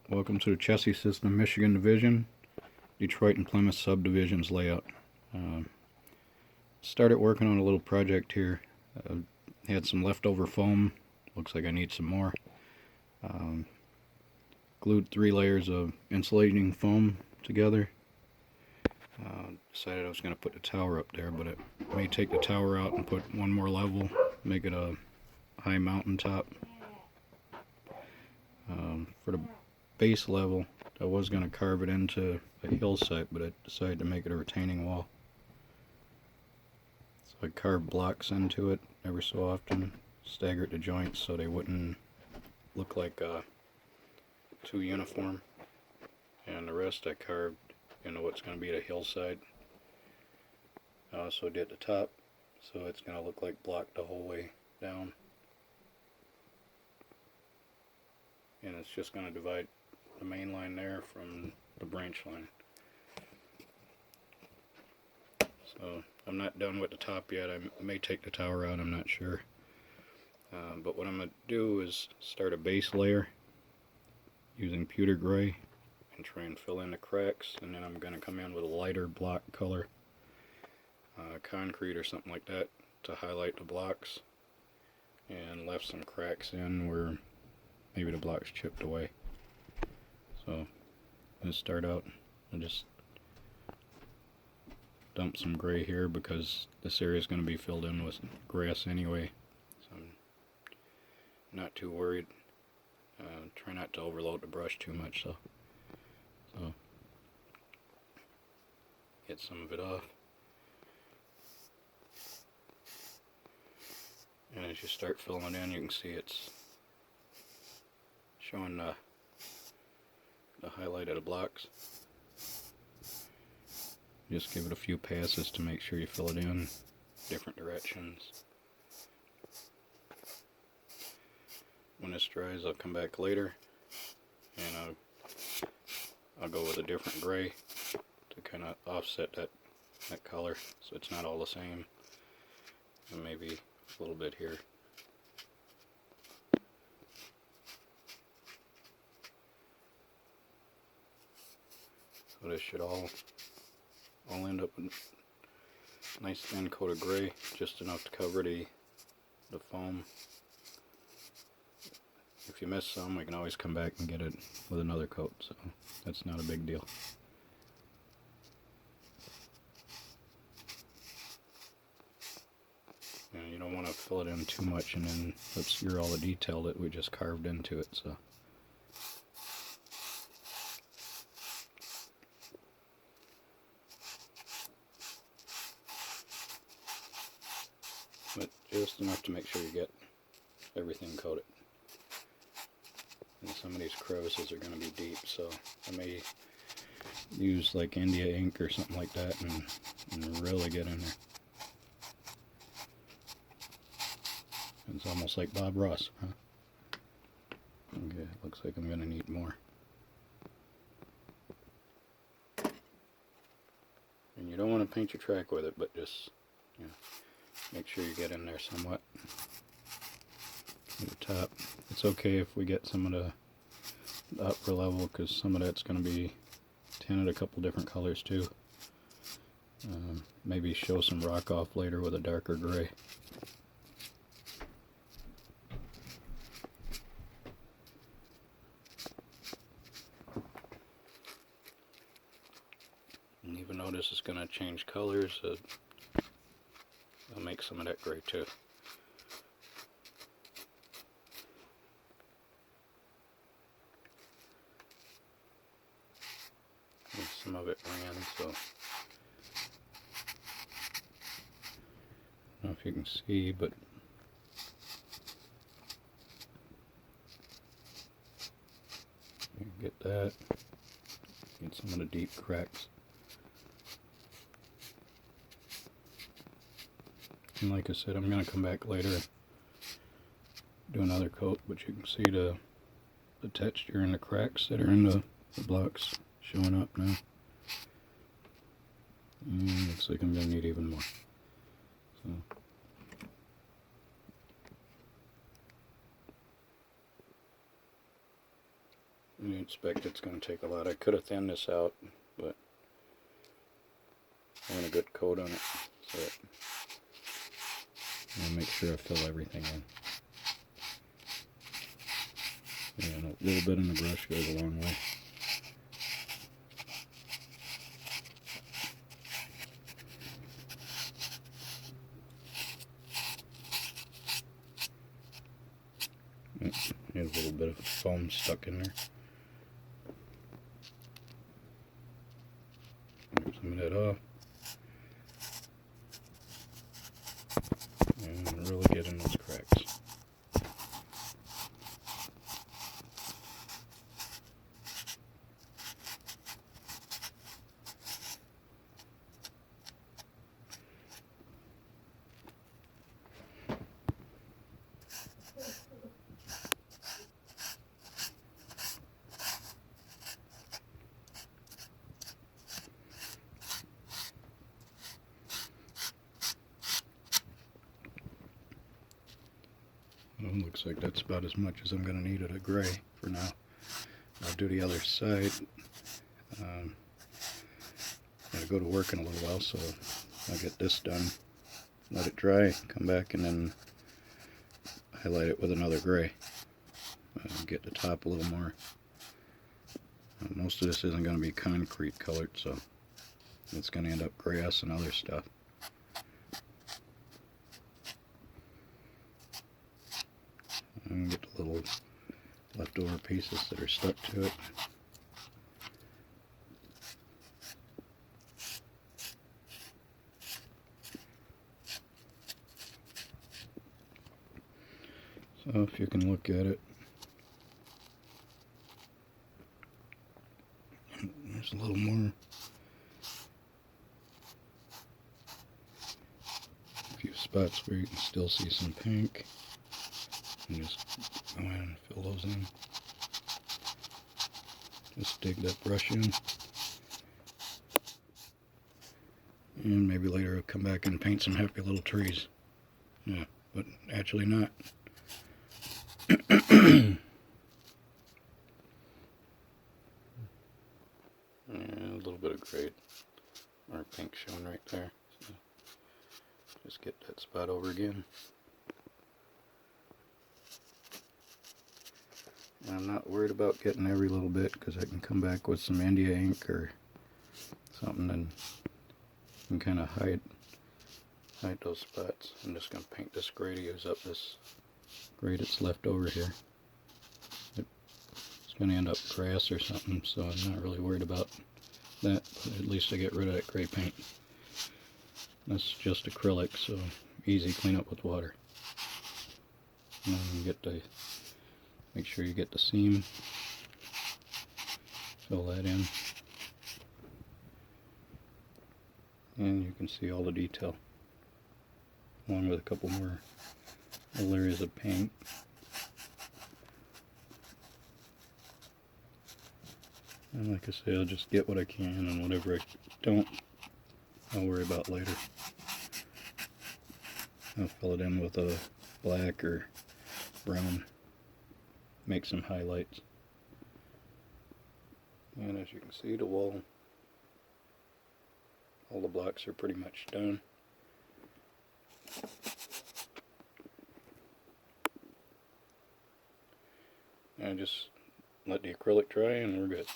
Welcome to the Chessie System, Michigan Division, Detroit and Plymouth subdivisions layout. Started working on a little project here. Had some leftover foam. Looks like I need some more. Glued 3 layers of insulating foam together. Decided I was going to put the tower up there, but I may take the tower out and put one more level, make it a high mountaintop. For the base level, I was going to carve it into a hillside, but I decided to make it a retaining wall. So I carved blocks into it every so often, staggered the joints so they wouldn't look like too uniform, and the rest I carved into what's going to be the hillside. I also did the top, so it's going to look like block the whole way down, and it's just going to divide the main line there from the branch line. So I'm not done with the top yet. I may take the tower out, I'm not sure. But what I'm going to do is start a base layer using pewter gray and try and fill in the cracks, and then I'm going to come in with a lighter block color, concrete or something like that, to highlight the blocks, and left some cracks in where maybe the blocks chipped away. So I'm going to start out and just dump some gray here because this area is going to be filled in with grass anyway, so I'm not too worried. Try not to overload the brush too much, so get some of it off. And as you start filling it in, you can see it's showing the highlight of the blocks. Just give it a few passes to make sure you fill it in different directions. When this dries, I'll come back later and I'll go with a different gray to kind of offset that color so it's not all the same, and maybe a little bit here. So this should all end up with a nice thin coat of gray, just enough to cover the foam. If you miss some, we can always come back and get it with another coat, so that's not a big deal. And you don't want to fill it in too much and then obscure all the detail that we just carved into it. So but just enough to make sure you get everything coated. And some of these crevices are going to be deep, so I may use like India ink or something like that and really get in there. It's almost like Bob Ross, huh? Okay, looks like I'm going to need more. And you don't want to paint your track with it, but just, you know, make sure you get in there somewhat. At the top. It's okay if we get some of the upper level, because some of that's going to be tinted a couple different colors too. Maybe show some rock off later with a darker gray. And even though this is going to change colors, I'll make some of that gray too. And some of it ran, so I don't know if you can see, but you get that. Get some of the deep cracks. And like I said, I'm going to come back later, do another coat, but you can see the texture and the cracks that are in the blocks showing up now. And looks like I'm going to need even more. So I expect it's going to take a lot. I could have thinned this out, but I want a good coat on it, so I'll make sure I fill everything in. And a little bit in the brush goes a long way. There's a little bit of foam stuck in there. Wipe some of that off. And really get in those cracks. Well, looks like that's about as much as I'm going to need of a gray for now. I'll do the other side. I'm going to go to work in a little while, so I'll get this done, let it dry, come back and then highlight it with another gray. Get the top a little more. Most of this isn't going to be concrete colored, so it's going to end up grass and other stuff. And get the little leftover pieces that are stuck to it. So if you can look at it, there's a little more. A few spots where you can still see some pink. And just go in and fill those in. Just dig that brush in. And maybe later I'll come back and paint some happy little trees. Yeah, but actually not. And a little bit of gray or pink showing right there. So just get that spot over again. And I'm not worried about getting every little bit because I can come back with some India ink or something and kind of hide those spots. I'm just going to paint this gray to use up this gray that's left over here. It's going to end up grass or something, so I'm not really worried about that, but at least I get rid of that gray paint. That's just acrylic, so easy clean up with water. And then you get the, make sure you get the seam, fill that in, and you can see all the detail, along with a couple more little areas of paint. And like I say, I'll just get what I can, and whatever I don't, I'll worry about later. I'll fill it in with a black or brown, make some highlights. And as you can see, the wall, all the blocks are pretty much done. And just let the acrylic dry and we're good.